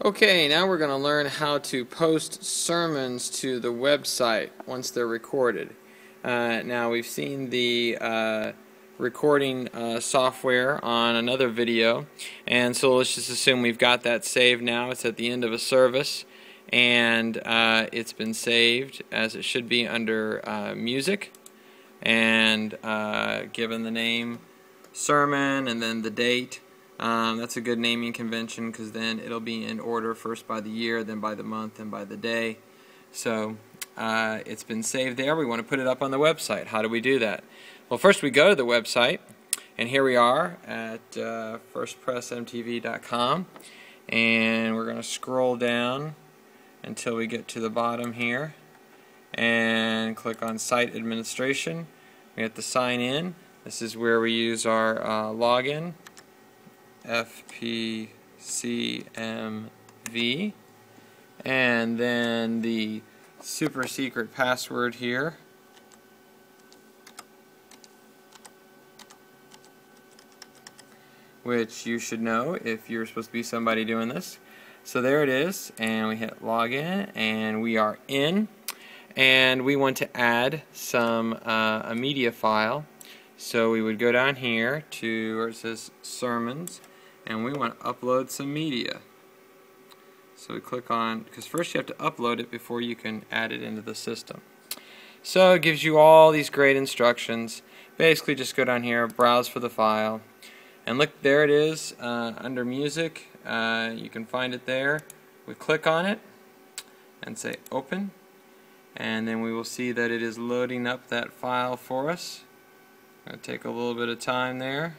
Okay, now we're going to learn how to post sermons to the website once they're recorded. Now we've seen the recording software on another video, and so let's just assume we've got that saved now. It's at the end of a service, and it's been saved as it should be under music, and given the name sermon and then the date. That's a good naming convention because then it'll be in order, first by the year, then by the month, and by the day. So it's been saved there. We want to put it up on the website. How do we do that? Well, first we go to the website, and here we are at firstpressmtv.com, and we're going to scroll down until we get to the bottom here and click on Site Administration. We have to sign in. This is where we use our login. FPCMV, and then the super secret password here, which you should know if you're supposed to be somebody doing this. So there it is, and we hit login, and we are in, and we want to add some a media file. So we would go down here to where it says sermons, and we want to upload some media. So we click on, because first you have to upload it before you can add it into the system. So it gives you all these great instructions. Basically just go down here, browse for the file, and look, there it is under music. You can find it there. We click on it and say open, and then we will see that it is loading up that file for us. It'll take a little bit of time there.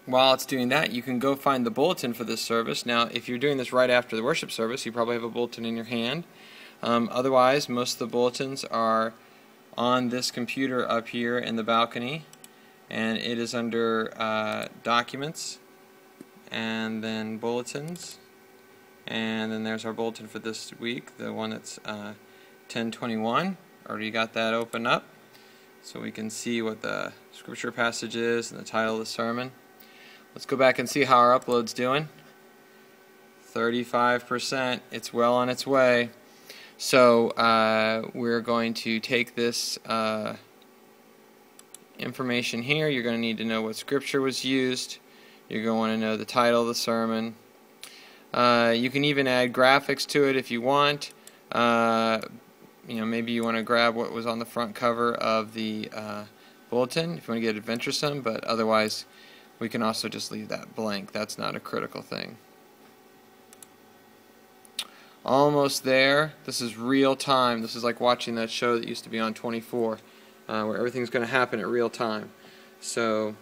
While it's doing that, you can go find the bulletin for this service. Now, if you're doing this right after the worship service, you probably have a bulletin in your hand. Otherwise, most of the bulletins are on this computer up here in the balcony, and it is under Documents, and then Bulletins, and then there's our bulletin for this week, the one that's 10/21. Already got that open up, so we can see what the scripture passage is and the title of the sermon. Let's go back and see how our upload's doing. 35%. It's well on its way. So we're going to take this information here. You're going to need to know what scripture was used. You're going to want to know the title of the sermon. You can even add graphics to it if you want. Maybe you want to grab what was on the front cover of the bulletin if you want to get adventuresome, but otherwise we can also just leave that blank. That's not a critical thing. Almost there. This is real time. This is like watching that show that used to be on 24, where everything's going to happen at real time. So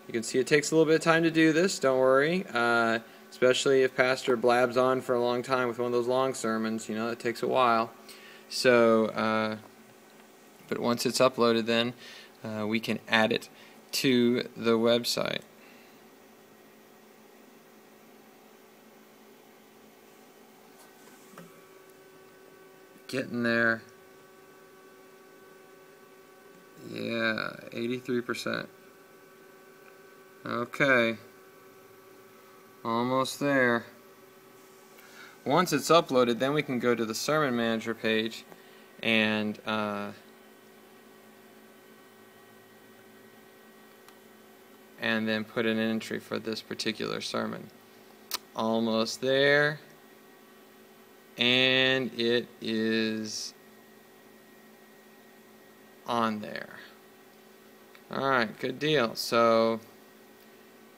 you can see it takes a little bit of time to do this. Don't worry. Especially if Pastor blabs on for a long time with one of those long sermons. You know, it takes a while. So, but once it's uploaded, then we can add it to the website. Getting there. Yeah, 83%. Okay. Almost there. Once it's uploaded, then we can go to the Sermon Manager page and then put in an entry for this particular sermon. Almost there, and it is on there. Alright, good deal. So it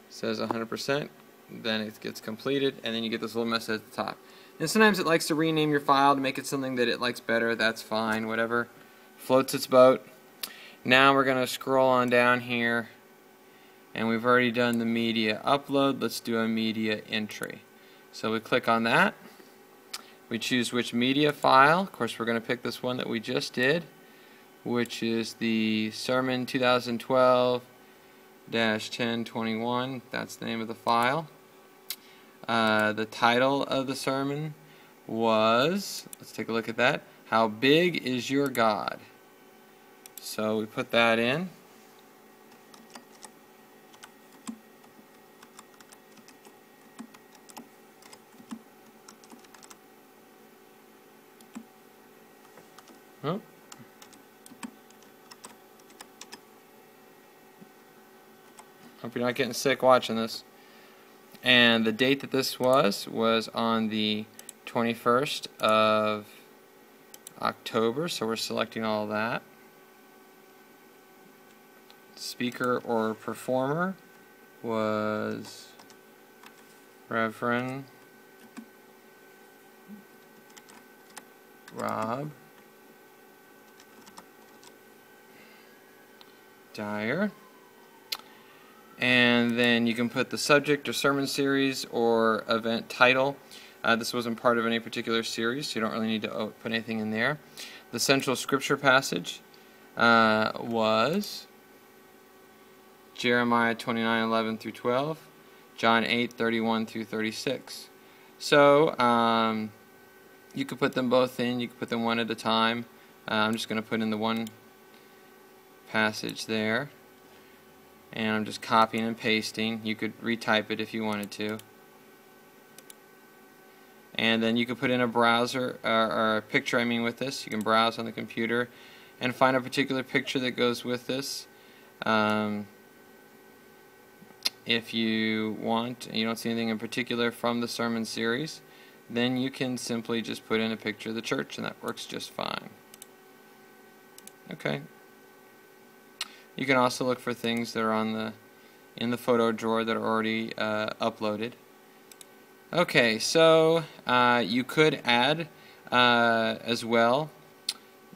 says 100%, then it gets completed, and then you get this little message at the top. And sometimes it likes to rename your file to make it something that it likes better. That's fine, whatever floats its boat. Now we're going to scroll on down here, and we've already done the media upload. Let's do a media entry. So we click on that. We choose which media file. Of course, we're going to pick this one that we just did, which is the Sermon 2012-1021. That's the name of the file. The title of the sermon was, let's take a look at that, How Big Is Your God? So we put that in. Hope you're not getting sick watching this. And the date that this was on the 21st of October, so we're selecting all of that. Speaker or performer was Reverend Rob Dyer. And then you can put the subject or sermon series or event title. This wasn't part of any particular series, so you don't really need to put anything in there. The central scripture passage was Jeremiah 29:11 through 12, John 8:31 through 36. So you could put them both in. You could put them one at a time. I'm just going to put in the one passage there. And I'm just copying and pasting. You could retype it if you wanted to. And then you could put in a browser, or a picture with this. You can browse on the computer and find a particular picture that goes with this. If you want, and you don't see anything in particular from the sermon series, then you can simply just put in a picture of the church, and that works just fine. Okay. You can also look for things that are in the photo drawer that are already uploaded. Okay, so you could add as well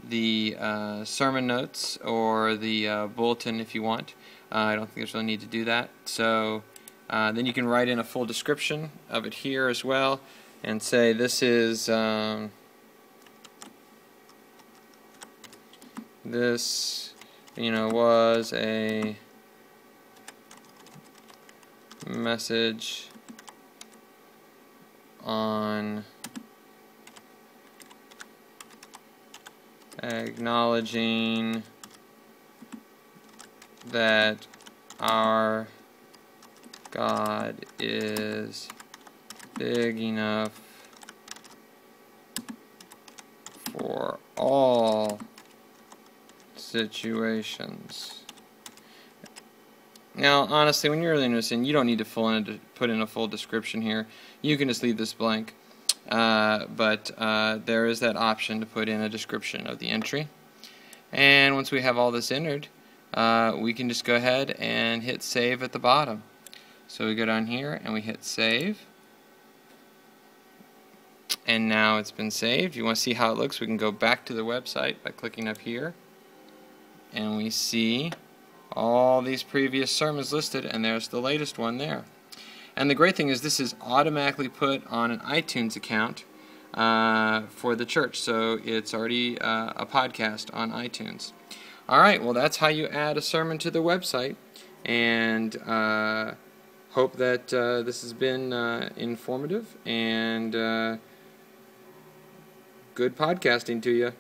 the sermon notes or the bulletin if you want. I don't think there's really need to do that. So then you can write in a full description of it here as well and say this is this was a message on acknowledging that our God is big enough for all situations. Now, honestly, when you're really noticing, you don't need to put in a full description here. You can just leave this blank. But there is that option to put in a description of the entry. And once we have all this entered, we can just go ahead and hit save at the bottom. So we go down here and we hit save. And now it's been saved. If you want to see how it looks, we can go back to the website by clicking up here. And we see all these previous sermons listed, and there's the latest one there. And the great thing is this is automatically put on an iTunes account for the church, so it's already a podcast on iTunes. Alright, well that's how you add a sermon to the website, and hope that this has been informative and good podcasting to you.